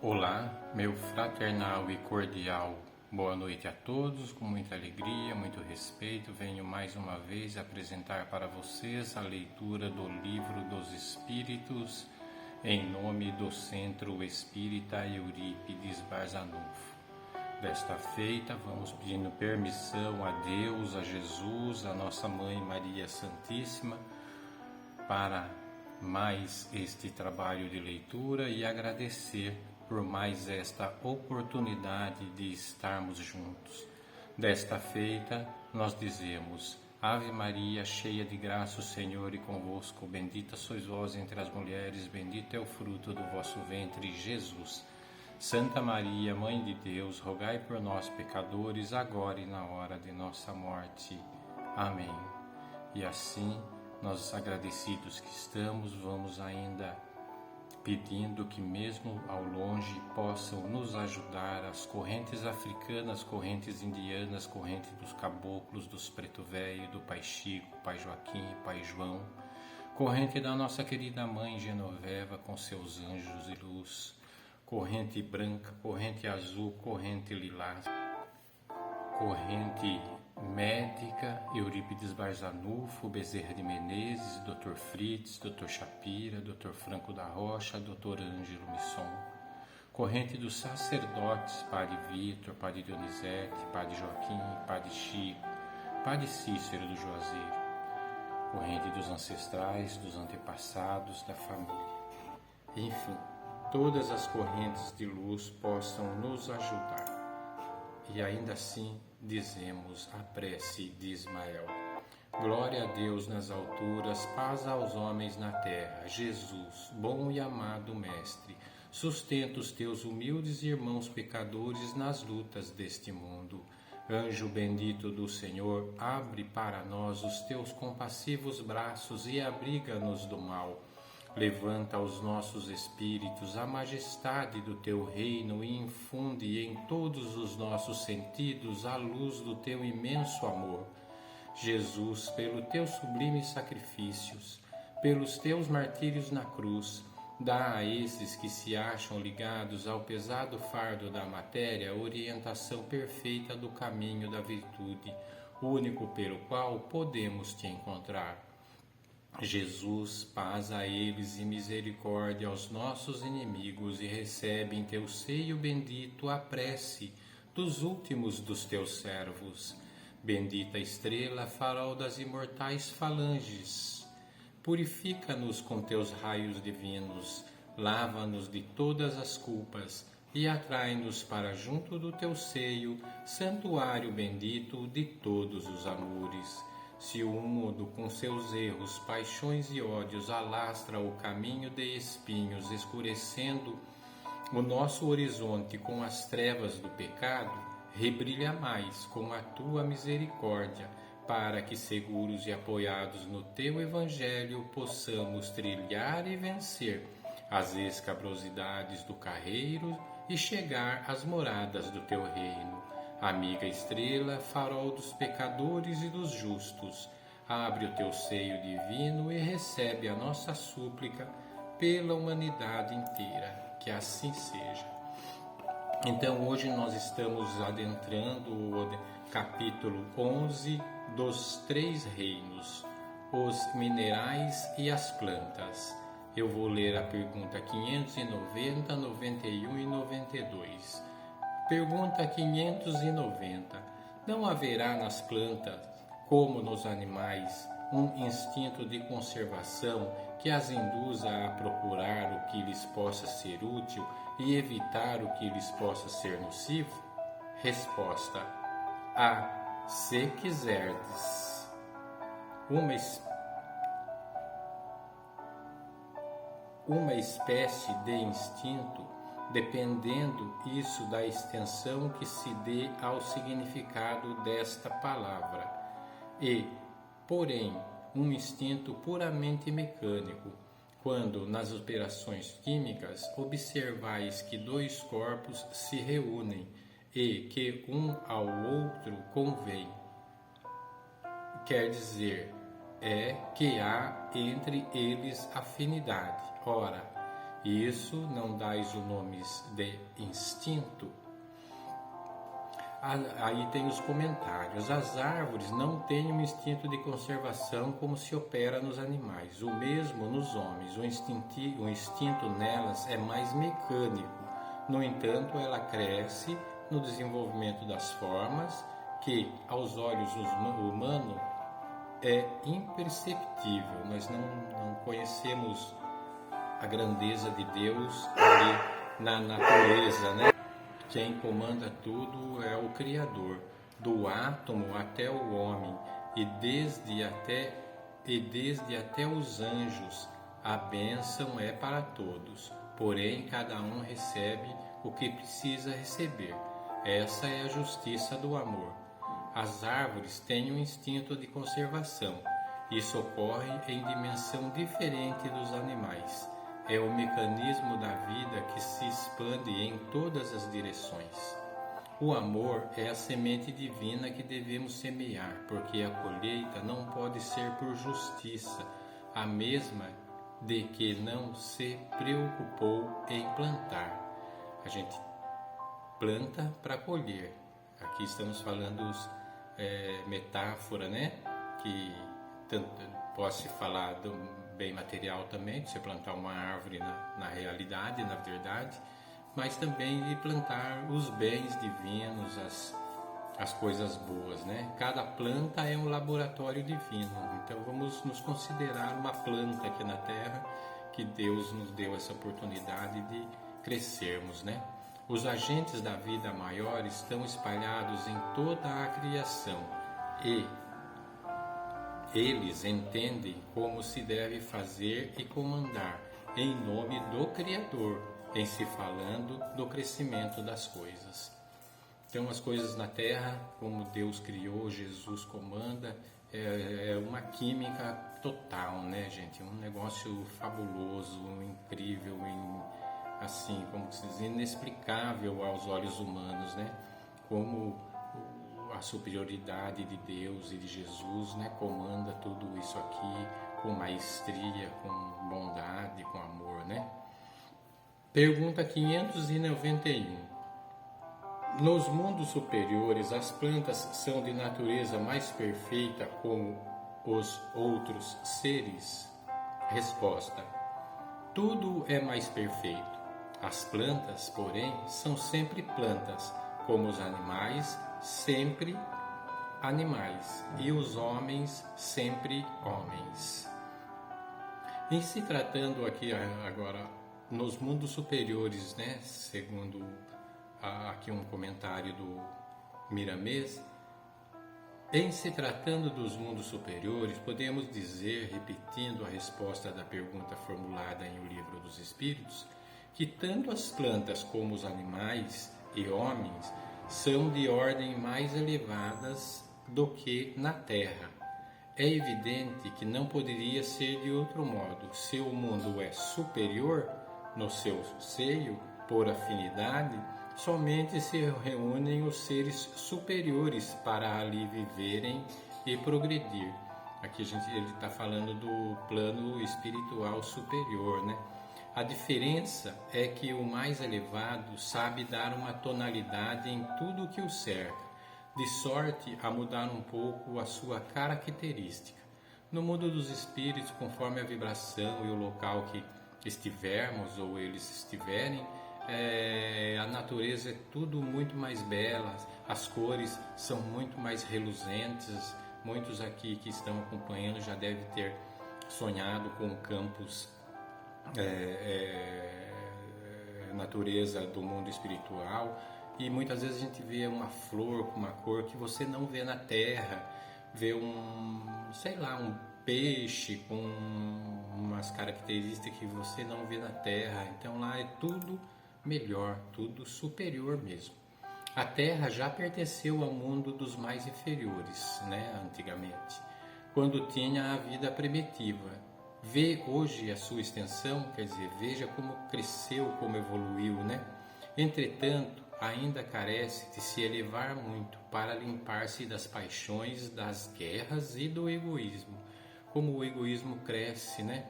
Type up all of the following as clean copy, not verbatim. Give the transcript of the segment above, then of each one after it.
Olá, meu fraternal e cordial boa noite a todos. Com muita alegria, muito respeito, venho mais uma vez apresentar para vocês a leitura do Livro dos Espíritos em nome do Centro Espírita Eurípides Barzanufo. Desta feita, vamos pedindo permissão a Deus, a Jesus, a Nossa Mãe Maria Santíssima, para mais este trabalho de leitura e agradecer por mais esta oportunidade de estarmos juntos. Desta feita, nós dizemos: Ave Maria, cheia de graça, o Senhor é convosco, bendita sois vós entre as mulheres, bendito é o fruto do vosso ventre, Jesus. Santa Maria, Mãe de Deus, rogai por nós, pecadores, agora e na hora de nossa morte. Amém. E assim, nós agradecidos que estamos, vamos ainda pedindo que mesmo ao longe possam nos ajudar as correntes africanas, correntes indianas, correntes dos caboclos, dos preto velho, do Pai Chico, Pai Joaquim, Pai João, corrente da nossa querida Mãe Genoveva com seus anjos e luz, corrente branca, corrente azul, corrente lilás, corrente médica, Eurípides Barzanufo, Bezerra de Menezes, Dr. Fritz, Dr. Shapira, Dr. Franco da Rocha, Dr. Ângelo Misson. Corrente dos sacerdotes, Padre Vitor, Padre Dionizete, Padre Joaquim, Padre Chico, Padre Cícero do Juazeiro. Corrente dos ancestrais, dos antepassados, da família. Enfim, todas as correntes de luz possam nos ajudar. E ainda assim dizemos a prece de Ismael. Glória a Deus nas alturas, paz aos homens na terra. Jesus, bom e amado Mestre, sustenta os teus humildes irmãos pecadores nas lutas deste mundo. Anjo bendito do Senhor, abre para nós os teus compassivos braços e abriga-nos do mal. Levanta aos nossos espíritos a majestade do teu reino e infunde em todos os nossos sentidos a luz do teu imenso amor. Jesus, pelos teus sublimes sacrifícios, pelos teus martírios na cruz, dá a esses que se acham ligados ao pesado fardo da matéria a orientação perfeita do caminho da virtude, único pelo qual podemos te encontrar. Jesus, paz a eles e misericórdia aos nossos inimigos, e recebe em teu seio bendito a prece dos últimos dos teus servos. Bendita estrela, farol das imortais falanges, purifica-nos com teus raios divinos, lava-nos de todas as culpas e atrai-nos para junto do teu seio, santuário bendito de todos os amores. Se o mundo com seus erros, paixões e ódios alastra o caminho de espinhos, escurecendo o nosso horizonte com as trevas do pecado, rebrilha mais com a tua misericórdia, para que, seguros e apoiados no teu Evangelho, possamos trilhar e vencer as escabrosidades do carreiro e chegar às moradas do teu reino. Amiga estrela, farol dos pecadores e dos justos, abre o teu seio divino e recebe a nossa súplica pela humanidade inteira. Que assim seja. Então, hoje nós estamos adentrando o capítulo 11 dos três reinos, os minerais e as plantas. Eu vou ler a pergunta 590, 91 e 92. Pergunta 590. Não haverá nas plantas, como nos animais, um instinto de conservação que as induza a procurar o que lhes possa ser útil e evitar o que lhes possa ser nocivo? Resposta: A, se quiserdes. Uma espécie de instinto, dependendo isso da extensão que se dê ao significado desta palavra, e, porém, um instinto puramente mecânico, quando nas operações químicas observais que dois corpos se reúnem e que um ao outro convém. Quer dizer, que há entre eles afinidade. Ora, e isso não dais o nome de instinto? Aí tem os comentários. As árvores não têm um instinto de conservação como se opera nos animais. O mesmo nos homens. O instinto nelas é mais mecânico. No entanto, ela cresce no desenvolvimento das formas que, aos olhos humanos, é imperceptível. Nós não conhecemos a grandeza de Deus ali na natureza, né? Quem comanda tudo é o Criador, do átomo até o homem, e desde até os anjos. A bênção é para todos, porém cada um recebe o que precisa receber. Essa é a justiça do amor. As árvores têm um instinto de conservação. Isso ocorre em dimensão diferente dos animais. É o mecanismo da vida que se expande em todas as direções. O amor é a semente divina que devemos semear, porque a colheita não pode ser por justiça, a mesma de que não se preocupou em plantar. A gente planta para colher. Aqui estamos falando metáfora, né? Que tanto pode se falar do bem material também, de você plantar uma árvore na realidade, na verdade, mas também de plantar os bens divinos, as coisas boas, né? Cada planta é um laboratório divino, então vamos nos considerar uma planta aqui na Terra, que Deus nos deu essa oportunidade de crescermos, né? Os agentes da vida maior estão espalhados em toda a criação e eles entendem como se deve fazer e comandar em nome do Criador, em se falando do crescimento das coisas. Então, as coisas na Terra, como Deus criou, Jesus comanda, é uma química total, né, gente? Um negócio fabuloso, incrível, assim, como se diz, inexplicável aos olhos humanos, né? Como a superioridade de Deus e de Jesus, né, comanda tudo isso aqui com maestria, com bondade, com amor, né? Pergunta 591. Nos mundos superiores, as plantas são de natureza mais perfeita como os outros seres? Resposta: tudo é mais perfeito. As plantas, porém, são sempre plantas, como os animais, sempre animais, e os homens, sempre homens. Em se tratando aqui agora nos mundos superiores, né, segundo aqui um comentário do Miramês, em se tratando dos mundos superiores, podemos dizer, repetindo a resposta da pergunta formulada em O Livro dos Espíritos, que tanto as plantas como os animais e homens são de ordem mais elevadas do que na Terra. É evidente que não poderia ser de outro modo. Se o mundo é superior no seu seio, por afinidade, somente se reúnem os seres superiores para ali viverem e progredir. Aqui ele está falando do plano espiritual superior, né? A diferença é que o mais elevado sabe dar uma tonalidade em tudo o que o cerca, de sorte a mudar um pouco a sua característica. No mundo dos espíritos, conforme a vibração e o local que estivermos ou eles estiverem, a natureza é tudo muito mais bela, as cores são muito mais reluzentes. Muitos aqui que estão acompanhando já devem ter sonhado com campos natureza do mundo espiritual, e muitas vezes a gente vê uma flor com uma cor que você não vê na Terra, vê um peixe com umas características que você não vê na Terra. Então lá é tudo melhor, tudo superior mesmo. A Terra já pertenceu ao mundo dos mais inferiores, né, antigamente, quando tinha a vida primitiva. Vê hoje a sua extensão, quer dizer, veja como cresceu, como evoluiu, né? Entretanto, ainda carece de se elevar muito para limpar-se das paixões, das guerras e do egoísmo. Como o egoísmo cresce, né?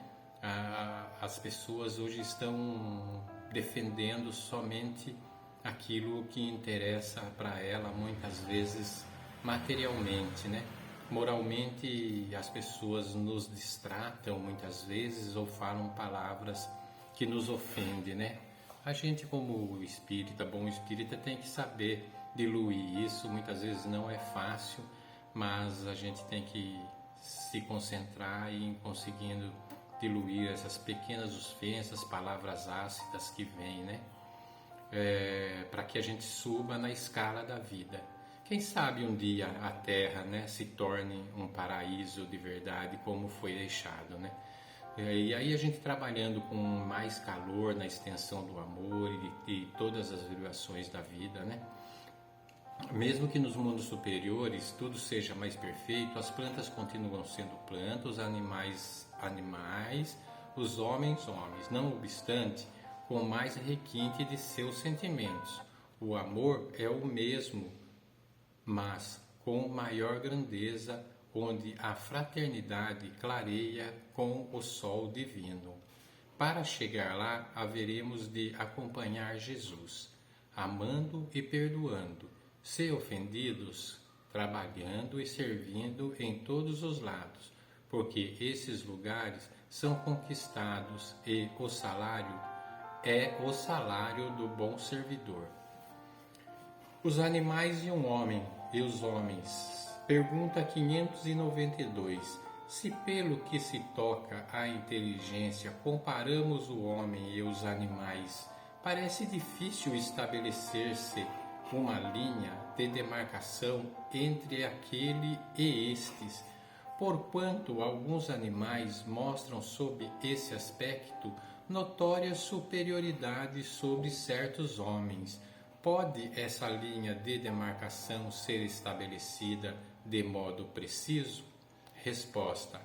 As pessoas hoje estão defendendo somente aquilo que interessa para ela, muitas vezes materialmente, né? Moralmente, as pessoas nos distratam muitas vezes ou falam palavras que nos ofendem, né? A gente, como espírita, bom espírita, tem que saber diluir isso. Muitas vezes não é fácil, mas a gente tem que se concentrar em conseguindo diluir essas pequenas ofensas, palavras ácidas que vêm, né? Para que a gente suba na escala da vida. Quem sabe um dia a Terra, né, se torne um paraíso de verdade, como foi deixado, né? E aí a gente trabalhando com mais calor na extensão do amor e todas as vibrações da vida, né? Mesmo que nos mundos superiores tudo seja mais perfeito, as plantas continuam sendo plantas, os animais, os homens, não obstante, com mais requinte de seus sentimentos. O amor é o mesmo, mas com maior grandeza, onde a fraternidade clareia com o sol divino. Para chegar lá, haveremos de acompanhar Jesus, amando e perdoando, se ofendidos, trabalhando e servindo em todos os lados, porque esses lugares são conquistados e o salário é o salário do bom servidor. Os animais e um homem, e os homens. Pergunta 592. Se pelo que se toca à inteligência comparamos o homem e os animais, parece difícil estabelecer-se uma linha de demarcação entre aquele e estes, porquanto alguns animais mostram sob esse aspecto notória superioridade sobre certos homens. Pode essa linha de demarcação ser estabelecida de modo preciso? Resposta: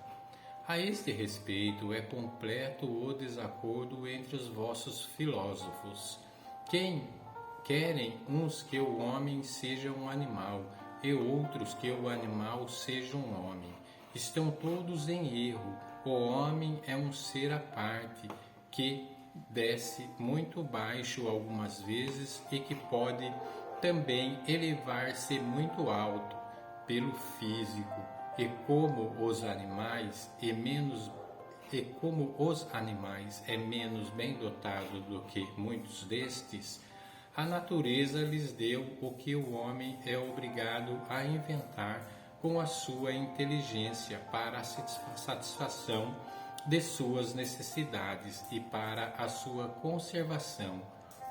a este respeito é completo o desacordo entre os vossos filósofos. Querem uns que o homem seja um animal e outros que o animal seja um homem. Estão todos em erro. O homem é um ser à parte que desce muito baixo algumas vezes e que pode também elevar-se muito alto pelo físico, e como os animais é menos bem dotado do que muitos destes, a natureza lhes deu o que o homem é obrigado a inventar com a sua inteligência para a satisfação de suas necessidades e para a sua conservação.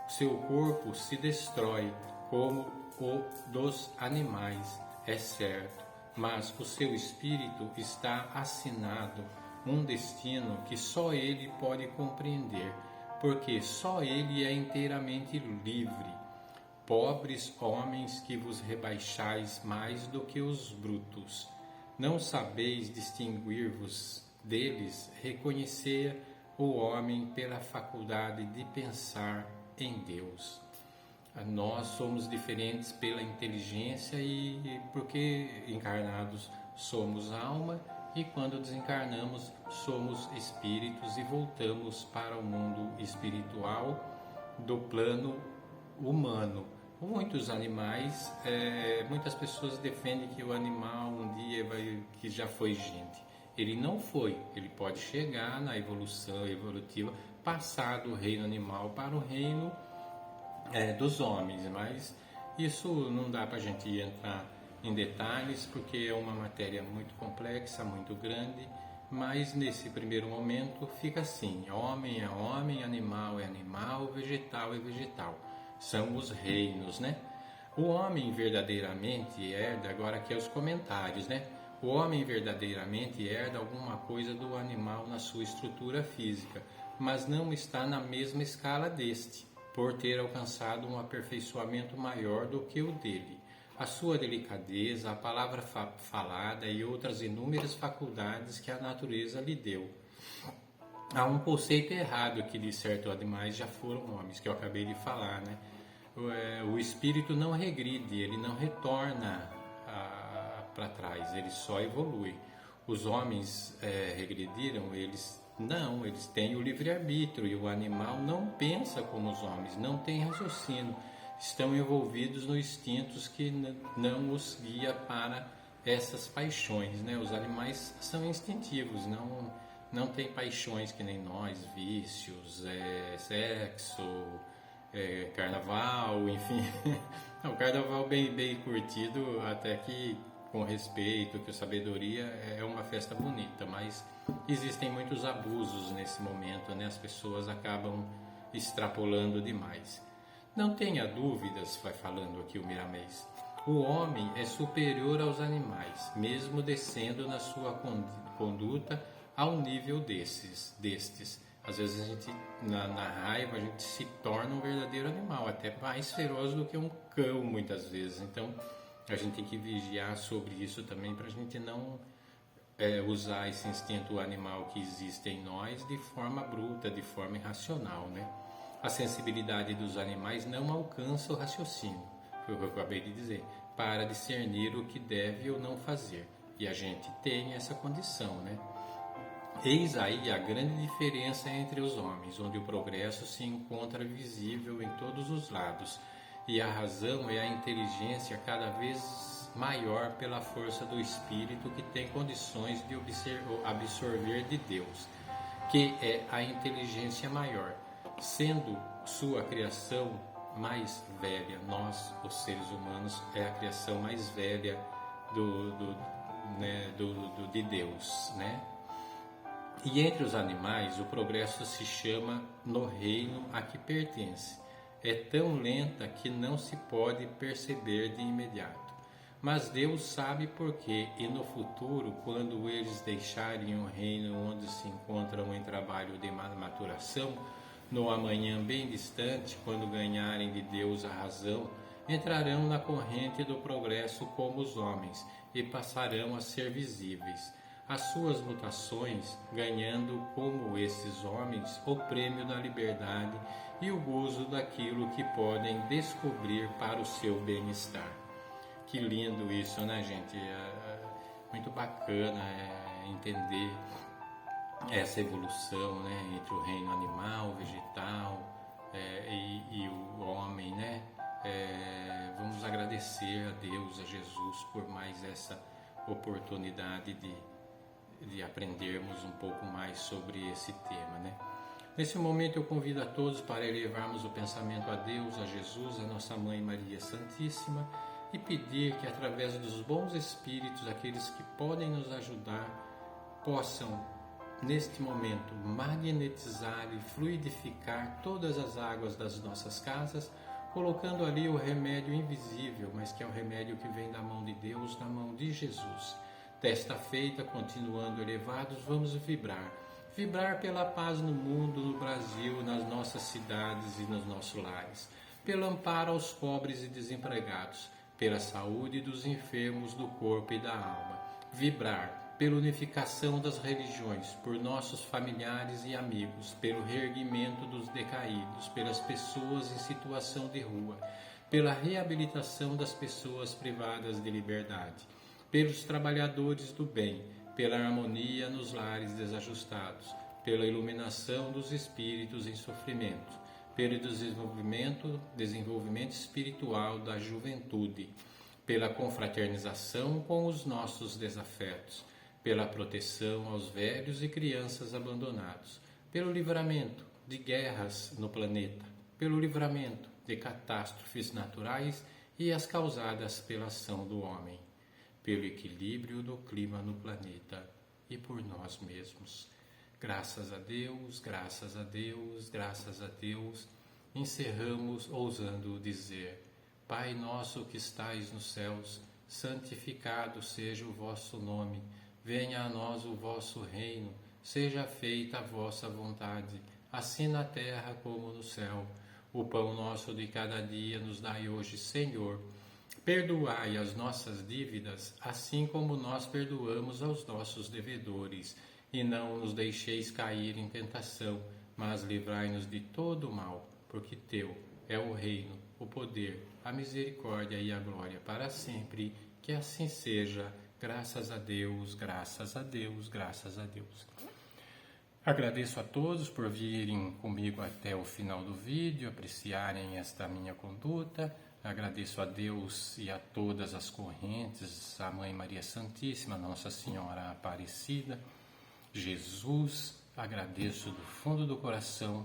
Seu corpo se destrói como o dos animais, é certo, mas o seu espírito está assinado um destino que só ele pode compreender, porque só ele é inteiramente livre. Pobres homens que vos rebaixais mais do que os brutos, não sabeis distinguir-vos deles, reconhecer o homem pela faculdade de pensar em Deus. Nós somos diferentes pela inteligência e porque encarnados somos alma e quando desencarnamos somos espíritos e voltamos para o mundo espiritual do plano humano. Muitos animais, muitas pessoas defendem que o animal um dia que já foi gente. Ele não foi, ele pode chegar na evolução evolutiva, passar do reino animal para o reino dos homens, mas isso não dá para a gente entrar em detalhes porque é uma matéria muito complexa, muito grande, mas nesse primeiro momento fica assim: homem é homem, animal é animal, vegetal é vegetal. São os reinos, né? O homem verdadeiramente herda, agora aqui é os comentários, né? O homem verdadeiramente herda alguma coisa do animal na sua estrutura física, mas não está na mesma escala deste, por ter alcançado um aperfeiçoamento maior do que o dele. A sua delicadeza, a palavra falada e outras inúmeras faculdades que a natureza lhe deu. Há um conceito errado que de certos animais já foram homens, que eu acabei de falar, né? O espírito não regride, ele não retorna para trás, ele só evolui. Os homens regrediram, eles Não, eles têm o livre-arbítrio e o animal não pensa como os homens, não tem raciocínio, estão envolvidos nos instintos que não os guia para essas paixões, né? Os animais são instintivos, não tem paixões que nem nós, vícios, sexo, carnaval, enfim. O carnaval bem curtido, até que com respeito, que a sabedoria é uma festa bonita, mas existem muitos abusos nesse momento, né? As pessoas acabam extrapolando demais. Não tenha dúvidas, vai falando aqui o Miramês, o homem é superior aos animais, mesmo descendo na sua conduta ao nível destes. Às vezes a gente, na raiva, a gente se torna um verdadeiro animal, até mais feroz do que um cão muitas vezes. Então a gente tem que vigiar sobre isso também para a gente não usar esse instinto animal que existe em nós de forma bruta, de forma irracional, né? A sensibilidade dos animais não alcança o raciocínio, foi o que eu acabei de dizer, para discernir o que deve ou não fazer. E a gente tem essa condição, né? Eis aí a grande diferença entre os homens, onde o progresso se encontra visível em todos os lados, e a razão é a inteligência cada vez maior pela força do espírito que tem condições de absorver de Deus, que é a inteligência maior, sendo sua criação mais velha. Nós, os seres humanos, é a criação mais velha de Deus, né? E entre os animais, o progresso se chama no reino a que pertence. É tão lenta que não se pode perceber de imediato. Mas Deus sabe porquê, e no futuro, quando eles deixarem o reino onde se encontram em trabalho de maturação, no amanhã bem distante, quando ganharem de Deus a razão, entrarão na corrente do progresso como os homens e passarão a ser visíveis. As suas mutações, ganhando como esses homens o prêmio da liberdade e o gozo daquilo que podem descobrir para o seu bem-estar. Que lindo isso, né, gente? Muito bacana entender essa evolução, né, entre o reino animal, vegetal e o homem, né? Vamos agradecer a Deus, a Jesus, por mais essa oportunidade de aprendermos um pouco mais sobre esse tema, né? Nesse momento eu convido a todos para elevarmos o pensamento a Deus, a Jesus, a nossa Mãe Maria Santíssima, e pedir que através dos bons espíritos, aqueles que podem nos ajudar, possam neste momento magnetizar e fluidificar todas as águas das nossas casas, colocando ali o remédio invisível, mas que é o remédio que vem da mão de Deus, da mão de Jesus. Desta feita, continuando elevados, vamos vibrar pela paz no mundo, no Brasil, nas nossas cidades e nos nossos lares, pelo amparo aos pobres e desempregados, pela saúde dos enfermos do corpo e da alma, vibrar pela unificação das religiões, por nossos familiares e amigos, pelo reerguimento dos decaídos, pelas pessoas em situação de rua, pela reabilitação das pessoas privadas de liberdade, pelos trabalhadores do bem, pela harmonia nos lares desajustados, pela iluminação dos espíritos em sofrimento, pelo desenvolvimento espiritual da juventude, pela confraternização com os nossos desafetos, pela proteção aos velhos e crianças abandonados, pelo livramento de guerras no planeta, pelo livramento de catástrofes naturais e as causadas pela ação do homem, pelo equilíbrio do clima no planeta e por nós mesmos. Graças a Deus, graças a Deus, graças a Deus, encerramos ousando dizer: Pai nosso que estais nos céus, santificado seja o vosso nome, venha a nós o vosso reino, seja feita a vossa vontade, assim na terra como no céu. O pão nosso de cada dia nos dai hoje, Senhor. Perdoai as nossas dívidas, assim como nós perdoamos aos nossos devedores. E não nos deixeis cair em tentação, mas livrai-nos de todo o mal, porque teu é o reino, o poder, a misericórdia e a glória para sempre. Que assim seja. Graças a Deus, graças a Deus, graças a Deus. Agradeço a todos por virem comigo até o final do vídeo, apreciarem esta minha conduta. Agradeço a Deus e a todas as correntes, a Mãe Maria Santíssima, Nossa Senhora Aparecida, Jesus. Agradeço do fundo do coração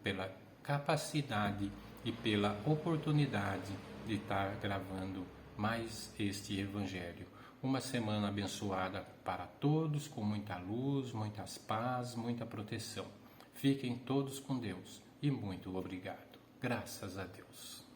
pela capacidade e pela oportunidade de estar gravando mais este Evangelho. Uma semana abençoada para todos, com muita luz, muitas paz, muita proteção. Fiquem todos com Deus e muito obrigado. Graças a Deus.